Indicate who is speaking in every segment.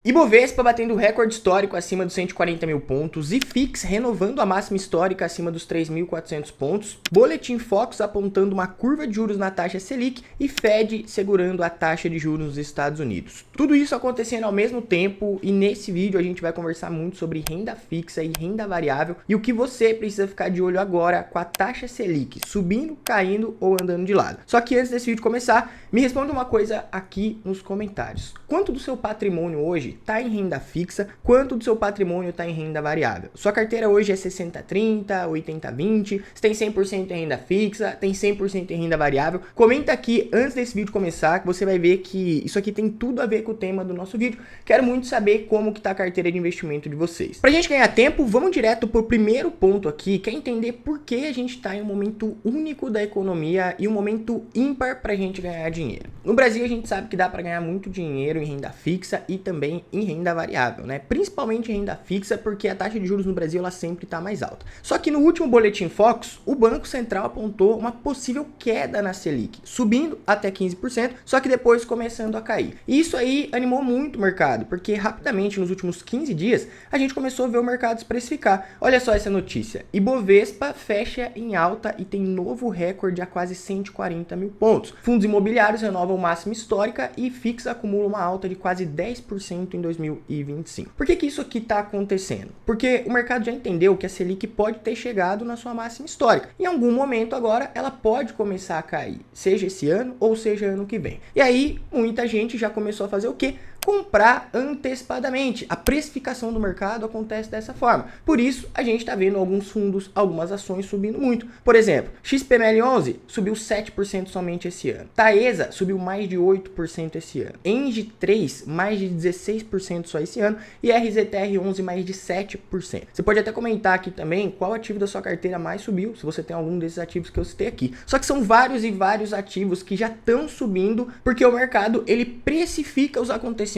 Speaker 1: Ibovespa batendo recorde histórico acima dos 140 mil pontos, IFIX renovando a máxima histórica acima dos 3.400 pontos, Boletim Focus apontando uma curva de juros na taxa Selic e Fed segurando a taxa de juros nos Estados Unidos. Tudo isso acontecendo ao mesmo tempo e nesse vídeo a gente vai conversar muito sobre renda fixa e renda variável e o que você precisa ficar de olho agora com a taxa Selic subindo, caindo ou andando de lado. Só que antes desse vídeo começar, me responda uma coisa aqui nos comentários. Quanto do seu patrimônio hoje está em renda fixa, quanto do seu patrimônio está em renda variável? Sua carteira hoje é 60-30, 80-20, você tem 100% em renda fixa, tem 100% em renda variável? Comenta aqui antes desse vídeo começar que você vai ver que isso aqui tem tudo a ver com o tema do nosso vídeo. Quero muito saber como que está a carteira de investimento de vocês. Pra gente ganhar tempo, vamos direto pro primeiro ponto aqui, que é entender por que a gente está em um momento único da economia e um momento ímpar pra gente ganhar dinheiro. No Brasil a gente sabe que dá para ganhar muito dinheiro em renda fixa e também em renda variável, né? Principalmente em renda fixa, porque a taxa de juros no Brasil ela sempre está mais alta. Só que no último Boletim Focus, o Banco Central apontou uma possível queda na Selic, subindo até 15%, só que depois começando a cair. E isso aí animou muito o mercado, porque rapidamente nos últimos 15 dias a gente começou a ver o mercado se precificar. Olha só essa notícia: Ibovespa fecha em alta e tem novo recorde a quase 140 mil pontos. Fundos imobiliários renovam máxima histórica e IFIX acumula uma alta de quase 10% em 2025. Por que isso aqui está acontecendo? Porque o mercado já entendeu que a Selic pode ter chegado na sua máxima histórica. Em algum momento agora ela pode começar a cair, seja esse ano ou seja ano que vem. E aí muita gente já começou a fazer o quê? Comprar antecipadamente. A precificação do mercado acontece dessa forma. Por isso, a gente está vendo alguns fundos, algumas ações subindo muito. Por exemplo, XPML11 subiu 7% somente esse ano. Taesa subiu mais de 8% esse ano. Engie 3, mais de 16% só esse ano. E RZTR11, mais de 7%. Você pode até comentar aqui também qual ativo da sua carteira mais subiu, se você tem algum desses ativos que eu citei aqui. Só que são vários e vários ativos que já estão subindo, porque o mercado ele precifica os acontecimentos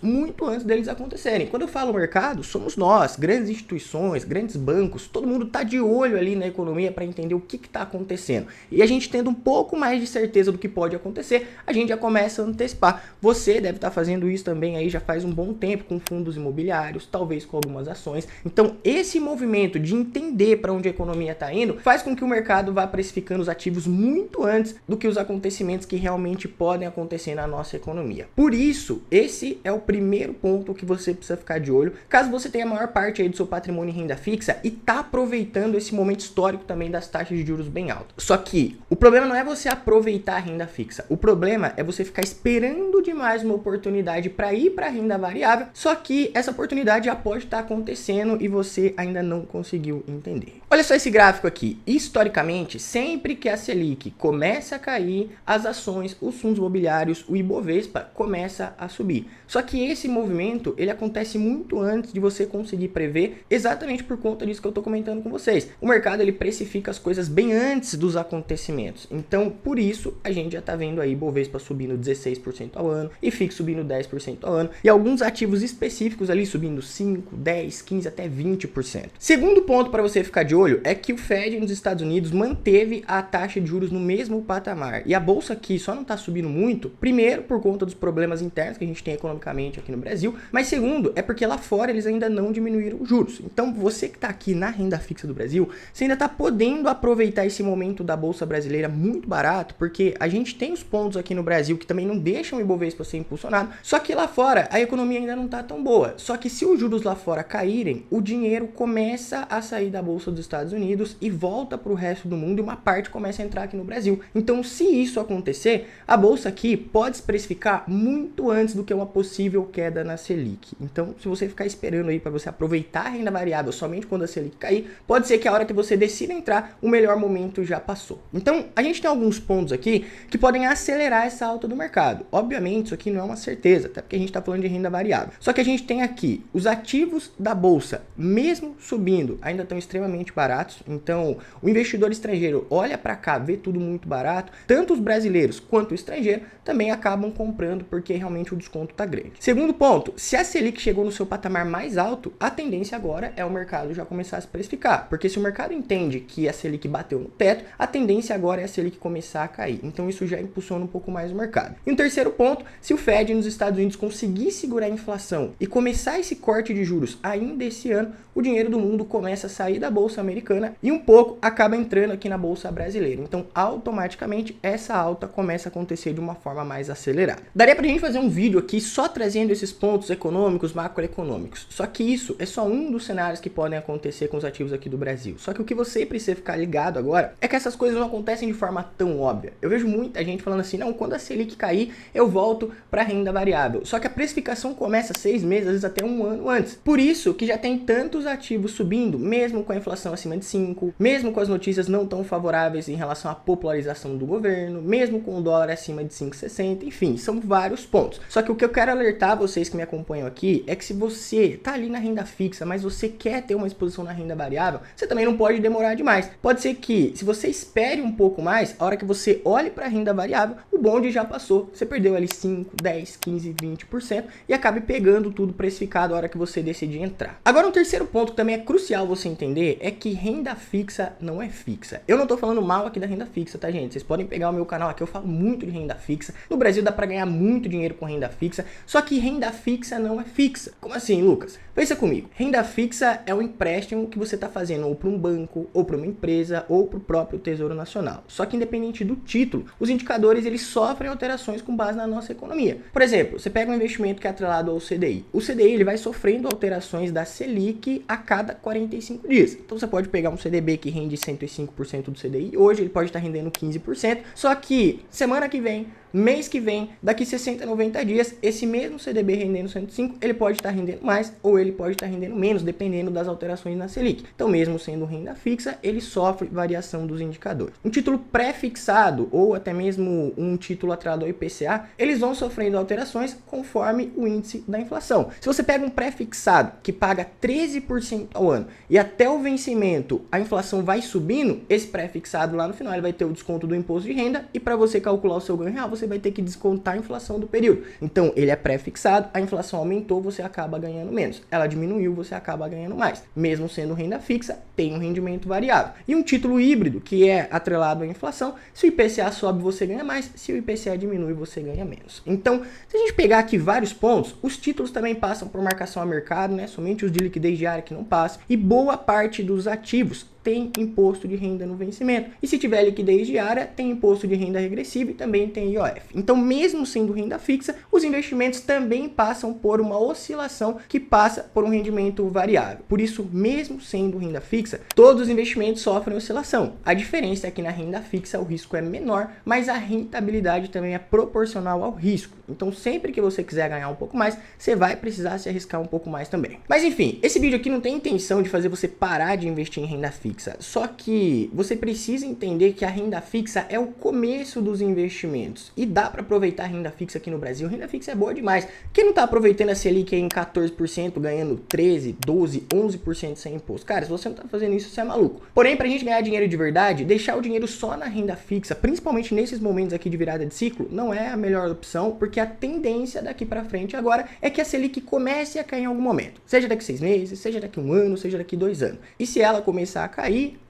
Speaker 1: muito antes deles acontecerem. Quando eu falo mercado, somos nós, grandes instituições, grandes bancos, todo mundo está de olho ali na economia para entender o que está acontecendo. E a gente tendo um pouco mais de certeza do que pode acontecer, a gente já começa a antecipar. Você deve estar fazendo isso também aí já faz um bom tempo com fundos imobiliários, talvez com algumas ações. Então esse movimento de entender para onde a economia está indo faz com que o mercado vá precificando os ativos muito antes do que os acontecimentos que realmente podem acontecer na nossa economia. Por isso, esse é o primeiro ponto que você precisa ficar de olho, caso você tenha a maior parte aí do seu patrimônio em renda fixa e tá aproveitando esse momento histórico também das taxas de juros bem altas. Só que o problema não é você aproveitar a renda fixa, o problema é você ficar esperando demais uma oportunidade para ir para a renda variável, só que essa oportunidade já pode estar acontecendo e você ainda não conseguiu entender. Olha só esse gráfico aqui. Historicamente, sempre que a Selic começa a cair, as ações, os fundos imobiliários, o Ibovespa começa a subir. Só que esse movimento, ele acontece muito antes de você conseguir prever, exatamente por conta disso que eu estou comentando com vocês. O mercado, ele precifica as coisas bem antes dos acontecimentos. Então, por isso, a gente já está vendo aí Ibovespa subindo 16% ao ano, IFIX subindo 10% ao ano, e alguns ativos específicos ali subindo 5, 10, 15, até 20%. Segundo ponto para você ficar de olho é que o Fed nos Estados Unidos manteve a taxa de juros no mesmo patamar. E a bolsa aqui só não está subindo muito, primeiro, por conta dos problemas internos que a gente tem economicamente aqui no Brasil, mas segundo, é porque lá fora eles ainda não diminuíram os juros. Então você que está aqui na renda fixa do Brasil, você ainda está podendo aproveitar esse momento da bolsa brasileira muito barato, porque a gente tem os pontos aqui no Brasil que também não deixam o Ibovespa ser impulsionado, só que lá fora a economia ainda não está tão boa. Só que se os juros lá fora caírem, o dinheiro começa a sair da bolsa dos Estados Unidos e volta para o resto do mundo e uma parte começa a entrar aqui no Brasil. Então se isso acontecer, a bolsa aqui pode se precificar muito antes do que uma possível queda na Selic. Então, se você ficar esperando aí para você aproveitar a renda variável somente quando a Selic cair, pode ser que a hora que você decida entrar, o melhor momento já passou. Então, a gente tem alguns pontos aqui que podem acelerar essa alta do mercado. Obviamente, isso aqui não é uma certeza, até porque a gente está falando de renda variável. Só que a gente tem aqui os ativos da bolsa, mesmo subindo, ainda estão extremamente baratos. Então, o investidor estrangeiro olha para cá, vê tudo muito barato. Tanto os brasileiros quanto o estrangeiro também acabam comprando porque realmente o desconto desconto tá grande. Segundo ponto, se a Selic chegou no seu patamar mais alto, a tendência agora é o mercado já começar a se precificar, porque se o mercado entende que a Selic bateu no teto, a tendência agora é a Selic começar a cair. Então isso já impulsiona um pouco mais o mercado. E um terceiro ponto, se o Fed nos Estados Unidos conseguir segurar a inflação e começar esse corte de juros ainda esse ano, o dinheiro do mundo começa a sair da bolsa americana e um pouco acaba entrando aqui na bolsa brasileira. Então, automaticamente, essa alta começa a acontecer de uma forma mais acelerada. Daria pra gente fazer um vídeo aqui só trazendo esses pontos econômicos, macroeconômicos. Só que isso é só um dos cenários que podem acontecer com os ativos aqui do Brasil. Só que o que você precisa ficar ligado agora é que essas coisas não acontecem de forma tão óbvia. Eu vejo muita gente falando assim, não, quando a Selic cair, eu volto para renda variável. Só que a precificação começa 6 meses, às vezes até um ano antes. Por isso que já tem tantos ativos subindo, mesmo com a inflação acima de 5, mesmo com as notícias não tão favoráveis em relação à popularização do governo, mesmo com o dólar acima de 5,60, enfim, são vários pontos. Só que o que eu quero alertar vocês que me acompanham aqui é que se você tá ali na renda fixa, mas você quer ter uma exposição na renda variável, você também não pode demorar demais. Pode ser que, se você espere um pouco mais, a hora que você olhe para a renda variável, o bonde já passou, você perdeu ali 5, 10, 15, 20% e acabe pegando tudo precificado a hora que você decidir entrar. Agora, um terceiro ponto que também é crucial você entender é que renda fixa não é fixa. Eu não tô falando mal aqui da renda fixa, tá, gente? Vocês podem pegar o meu canal aqui, eu falo muito de renda fixa. No Brasil dá para ganhar muito dinheiro com renda fixa, só que renda fixa não é fixa. Como assim, Lucas? Pensa comigo. Renda fixa é um empréstimo que você tá fazendo ou para um banco, ou para uma empresa, ou para o próprio Tesouro Nacional. Só que independente do título, os indicadores eles sofrem alterações com base na nossa economia. Por exemplo, você pega um investimento que é atrelado ao CDI. O CDI ele vai sofrendo alterações da Selic a cada 45 dias. Então você pode pegar um CDB que rende 105% do CDI, hoje ele pode estar rendendo 15%, só que semana que vem, mês que vem, daqui 60, 90 dias, esse mesmo CDB rendendo 105, ele pode estar rendendo mais ou ele pode estar rendendo menos, dependendo das alterações na Selic. Então, mesmo sendo renda fixa, ele sofre variação dos indicadores. Um título pré-fixado ou até mesmo um título atrelado ao IPCA, eles vão sofrendo alterações conforme o índice da inflação. Se você pega um pré-fixado que paga 13% ao ano e até o vencimento a inflação vai subindo, esse pré-fixado lá no final ele vai ter o desconto do imposto de renda e para você calcular o seu ganho real, você vai ter que descontar a inflação do período. Então, ele é pré-fixado, a inflação aumentou, você acaba ganhando menos. Ela diminuiu, você acaba ganhando mais. Mesmo sendo renda fixa, tem um rendimento variável. E um título híbrido, que é atrelado à inflação, se o IPCA sobe, você ganha mais, se o IPCA diminui, você ganha menos. Então, se a gente pegar aqui vários pontos, os títulos também passam por marcação a mercado, né? Somente os de liquidez diária que não passam. E boa parte dos ativos tem imposto de renda no vencimento. E se tiver liquidez diária, tem imposto de renda regressiva e também tem IOF. Então, mesmo sendo renda fixa, os investimentos também passam por uma oscilação que passa por um rendimento variável. Por isso, mesmo sendo renda fixa, todos os investimentos sofrem oscilação. A diferença é que na renda fixa o risco é menor, mas a rentabilidade também é proporcional ao risco. Então, sempre que você quiser ganhar um pouco mais, você vai precisar se arriscar um pouco mais também. Mas enfim, esse vídeo aqui não tem intenção de fazer você parar de investir em renda fixa. Só que você precisa entender que a renda fixa é o começo dos investimentos e dá para aproveitar a renda fixa aqui no Brasil. Renda fixa é boa demais. Quem não tá aproveitando a Selic aí em 14%, ganhando 13, 12, 11% sem imposto? Cara, se você não tá fazendo isso, você é maluco. Porém, pra gente ganhar dinheiro de verdade, deixar o dinheiro só na renda fixa, principalmente nesses momentos aqui de virada de ciclo, não é a melhor opção, porque a tendência daqui para frente agora é que a Selic comece a cair em algum momento. Seja daqui 6 meses, seja daqui 1 ano, seja daqui 2 anos. E se ela começar a cair,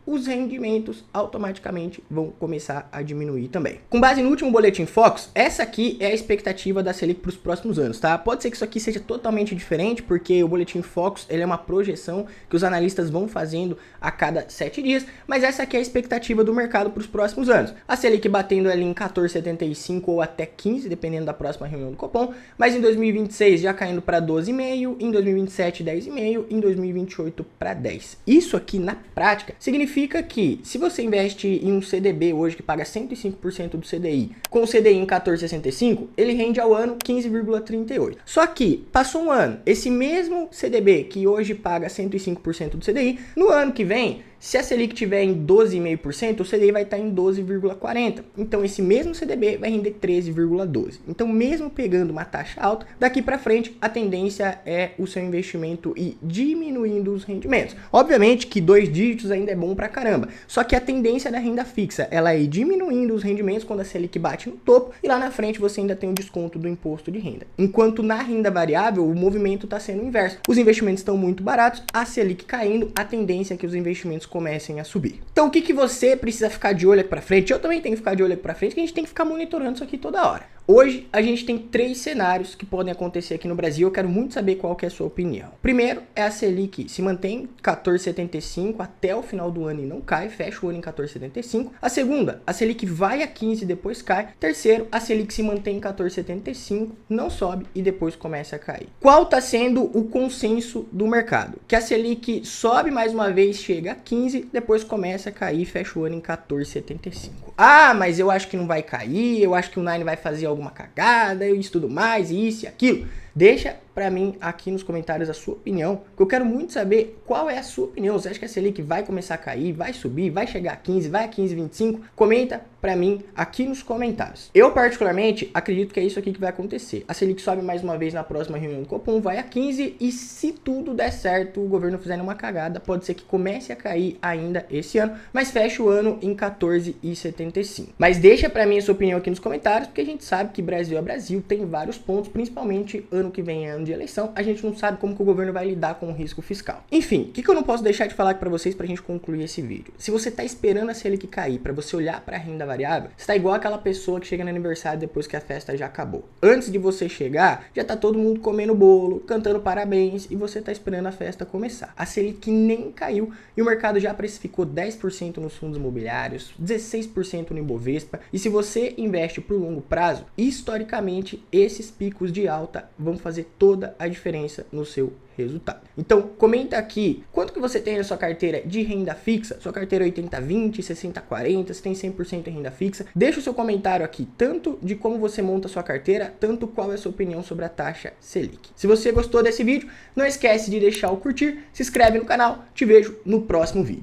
Speaker 1: os rendimentos automaticamente vão começar a diminuir também. Com base no último boletim Focus, essa aqui é a expectativa da Selic para os próximos anos, tá? Pode ser que isso aqui seja totalmente diferente, porque o boletim Focus ele é uma projeção que os analistas vão fazendo a cada 7 dias, mas essa aqui é a expectativa do mercado para os próximos anos. A Selic batendo ali em 14,75 ou até 15, dependendo da próxima reunião do Copom, mas em 2026 já caindo para 12,5, em 2027 10,5, em 2028 para 10. Isso aqui na prática significa que se você investe em um CDB hoje que paga 105% do CDI, com o CDI em 14,65, ele rende ao ano 15,38. Só que passou um ano, esse mesmo CDB que hoje paga 105% do CDI, no ano que vem, Se a Selic estiver em 12,5%, o CDI vai estar em 12,40%. Então, esse mesmo CDB vai render 13,12%. Então, mesmo pegando uma taxa alta, daqui para frente, a tendência é o seu investimento ir diminuindo os rendimentos. Obviamente que 2 dígitos ainda é bom pra caramba. Só que a tendência da renda fixa, ela é ir diminuindo os rendimentos quando a Selic bate no topo e lá na frente você ainda tem o desconto do imposto de renda. Enquanto na renda variável, o movimento está sendo o inverso. Os investimentos estão muito baratos, a Selic caindo, a tendência é que os investimentos comecem a subir. Então o que você precisa ficar de olho aqui pra frente? Eu também tenho que ficar de olho aqui pra frente, que a gente tem que ficar monitorando isso aqui toda hora. Hoje a gente tem 3 cenários que podem acontecer aqui no Brasil. Eu quero muito saber qual que é a sua opinião. Primeiro é a Selic se mantém 14,75 até o final do ano e não cai, fecha o ano em 14,75. A segunda, a Selic vai a 15 e depois cai. Terceiro, a Selic se mantém em 14,75, não sobe e depois começa a cair. Qual está sendo o consenso do mercado? Que a Selic sobe mais uma vez, chega a 15, depois começa a cair e fecha o ano em 14,75. Ah, mas eu acho que não vai cair, eu acho que o Nine vai fazer alguma cagada, isso tudo mais, isso e aquilo. Deixa pra mim aqui nos comentários a sua opinião, que eu quero muito saber qual é a sua opinião. Você acha que a Selic vai começar a cair, vai subir, vai chegar a 15, vai a 15,25? Comenta pra mim aqui nos comentários. Eu particularmente acredito que é isso aqui que vai acontecer. A Selic sobe mais uma vez na próxima reunião do Copom, vai a 15 e se tudo der certo, o governo fizer uma cagada, pode ser que comece a cair ainda esse ano, mas fecha o ano em 14,75. Mas deixa pra mim a sua opinião aqui nos comentários, porque a gente sabe que Brasil é Brasil, tem vários pontos, principalmente ano que vem é ano de eleição, a gente não sabe como que o governo vai lidar com o risco fiscal. Enfim, o que eu não posso deixar de falar aqui pra vocês pra gente concluir esse vídeo? Se você tá esperando a Selic cair pra você olhar pra renda variável, você tá igual aquela pessoa que chega no aniversário depois que a festa já acabou. Antes de você chegar, já tá todo mundo comendo bolo, cantando parabéns e você tá esperando a festa começar. A Selic nem caiu e o mercado já precificou 10% nos fundos imobiliários, 16% no Ibovespa, e se você investe por longo prazo, historicamente esses picos de alta vão fazer toda a diferença no seu resultado. Então, comenta aqui quanto que você tem na sua carteira de renda fixa, sua carteira 80-20, 60-40, se tem 100% em renda fixa. Deixa o seu comentário aqui, tanto de como você monta a sua carteira, tanto qual é a sua opinião sobre a taxa Selic. Se você gostou desse vídeo, não esquece de deixar o curtir, se inscreve no canal, te vejo no próximo vídeo.